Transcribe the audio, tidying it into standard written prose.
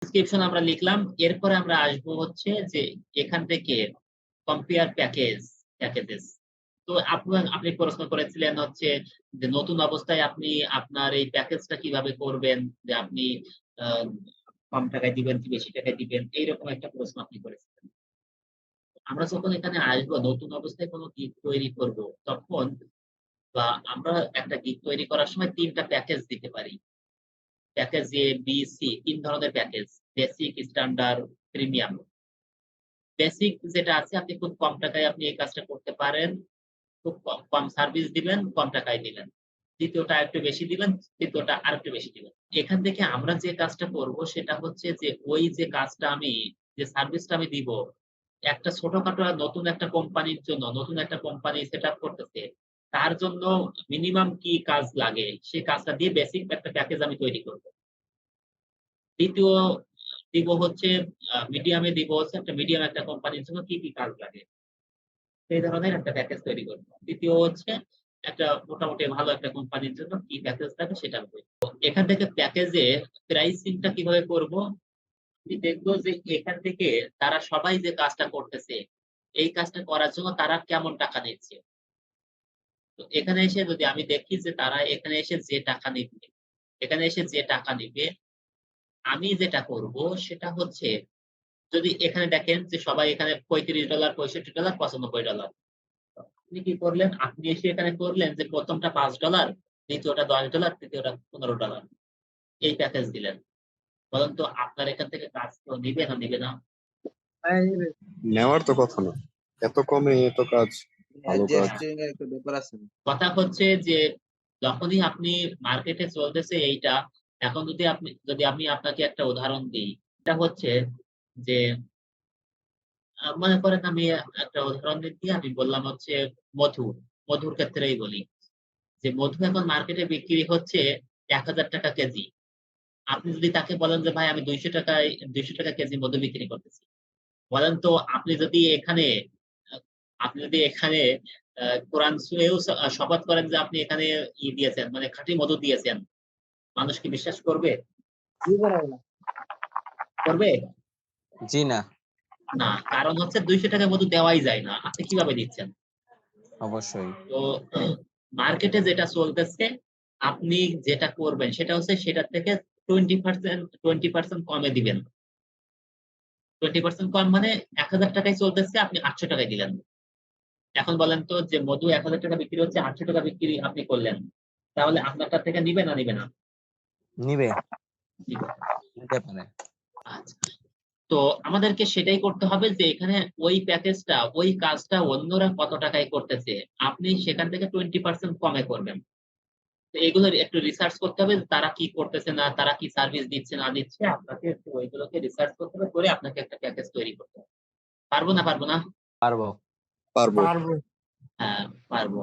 Description আমরা লিখলাম, এরপরে আমরা আসবো হচ্ছে যে এখান থেকে কম্পেয়ার প্যাকেজেস। তো আপনি প্রশ্ন করেছিলেন হচ্ছে যে নতুন অবস্থায় আপনি আপনার এই প্যাকেজটা কিভাবে করবেন, যে আপনি আহ, কম টাকায় দিবেন কি বেশি টাকায় দিবেন, এইরকম একটা প্রশ্ন আপনি করেছিলেন। আমরা যখন এখানে আসবো নতুন অবস্থায় কোনো গিগ তৈরি করব, তখন বা আমরা একটা গিগ তৈরি করার সময় ৩টা প্যাকেজ দিতে পারি। প্যাকেজ এ, বি, সি, ৩ ধরনের package: basic, standard, premium. Basic যেটা আছে, আপনি খুব কম টাকায় আপনি এই কাজটা করতে পারেন, খুব কম কম সার্ভিস দিবেন, কম টাকায় দিবেন। দ্বিতীয়টা আরেকটু বেশি দিবেন, তৃতীয়টা আরেকটু বেশি দিবেন। এখান থেকে আমরা যে কাজটা করব সেটা হচ্ছে যে ওই যে কাজটা আমি, যে সার্ভিসটা আমি দিব, একটা ছোটখাটো নতুন একটা কোম্পানির জন্য, নতুন একটা কোম্পানি সেট আপ করতেছে, তার জন্য মিনিমাম কি কাজ লাগে সেই কাজটা দিয়ে বেসিক একটা প্যাকেজ আমি তৈরি করব। দ্বিতীয় দিব হচ্ছে মিডিয়ামে দিব হচ্ছে একটা মিডিয়াম একটা কোম্পানির জন্য কি কি কাজ লাগে সেই ধরনের একটা প্যাকেজ তৈরি করব। তৃতীয় হচ্ছে একটা মোটামুটি ভালো একটা কোম্পানির জন্য কি প্যাকেজ থাকে সেটা করব। এখান থেকে প্যাকেজে প্রাইসিংটা কিভাবে করব, আমি দেখবো যে এখান থেকে তারা সবাই যে কাজটা করতেছে, এই কাজটা করার জন্য তারা কেমন টাকা নিচ্ছে। তো এখানে এসে যদি আমি দেখি যে তারা এখানে এসে যে টাকা নিবে, এখানে এসে যে টাকা নিবে, আমি যেটা করব সেটা হচ্ছে, যদি এখানে দেখেন যে সবাই এখানে $35, $65, $95, আপনি কি করলেন, আপনি এসে এখানে করলেন যে প্রথমটা $5, দ্বিতীয়টা $10, তৃতীয়টা $15, এই প্যাকেজ দিলেন। বলেন তো আপনার এখান থেকে কাজ তো নিবে না নিবে না? নেওয়ার তো কথা না, এত কমে এত কাজ, ভালো কাজ। কথা হচ্ছে যে যখনই আপনি মার্কেটে চলতেছে এইটা, এখন যদি আমি আপনাকে একটা উদাহরণ দিই, এটা হচ্ছে যে মনে করেন আমি একটা উদাহরণ দিচ্ছি, আমি বললাম হচ্ছে মধু, মধুর ক্ষেত্রেই বলি যে মধু এখন মার্কেটে বিক্রি হচ্ছে ১,০০০ টাকা কেজি। আপনি যদি তাকে বলেন যে ভাই আমি ২০০ টাকা কেজি মধু বিক্রি করতেছি, বলেন তো আহ, আপনি যদি এখানে কোরআন ছুঁয়েও শপথ করেন যে আপনি এখানে দিয়েছেন, মানে খাঁটি মধু দিয়েছেন, মানুষ কি বিশ্বাস করবে? করবে জি না, না। কারণ হচ্ছে ২০০ টাকা মধু দেওয়াই যায় না, আপনি কিভাবে দিচ্ছেন? অবশ্যই। তো মার্কেটে যেটা চলতেছে, আপনি যেটা করবেন সেটা হচ্ছে সেটার থেকে 20% কমে দিবেন। 20% কম মানে ১,০০০ টাকায় চলতেছে, আপনি ৮০০ টাকায় দিলেন। এখন বলেন তো যে মধু ১,০০০ টাকা বিক্রি হচ্ছে, ৮০০ টাকা বিক্রি আপনি করলেন, তাহলে আপনারটা থেকে নিবে না নিবে না? নিবে, নিবে। নিতে পারে। আচ্ছা, তো আমাদেরকে সেটাই করতে হবে যে এখানে ওই প্যাকেজটা, ওই কাজটা অন্যরা কত টাকায় করতেছে, আপনি সেখান থেকে 20% কমে করবেন। তো এগুলো একটু রিসার্চ করতে হবে, তারা কি করতেছে না, তারা কি সার্ভিস দিচ্ছে না দিচ্ছে, আপনাকে একটু ওইগুলোকে রিসার্চ করতে হবে, করে আপনাকে একটা প্যাকেজ তৈরি করতে হবে। পারবো না পারবো না? পারবো। পারবো। হ্যাঁ, পারবো।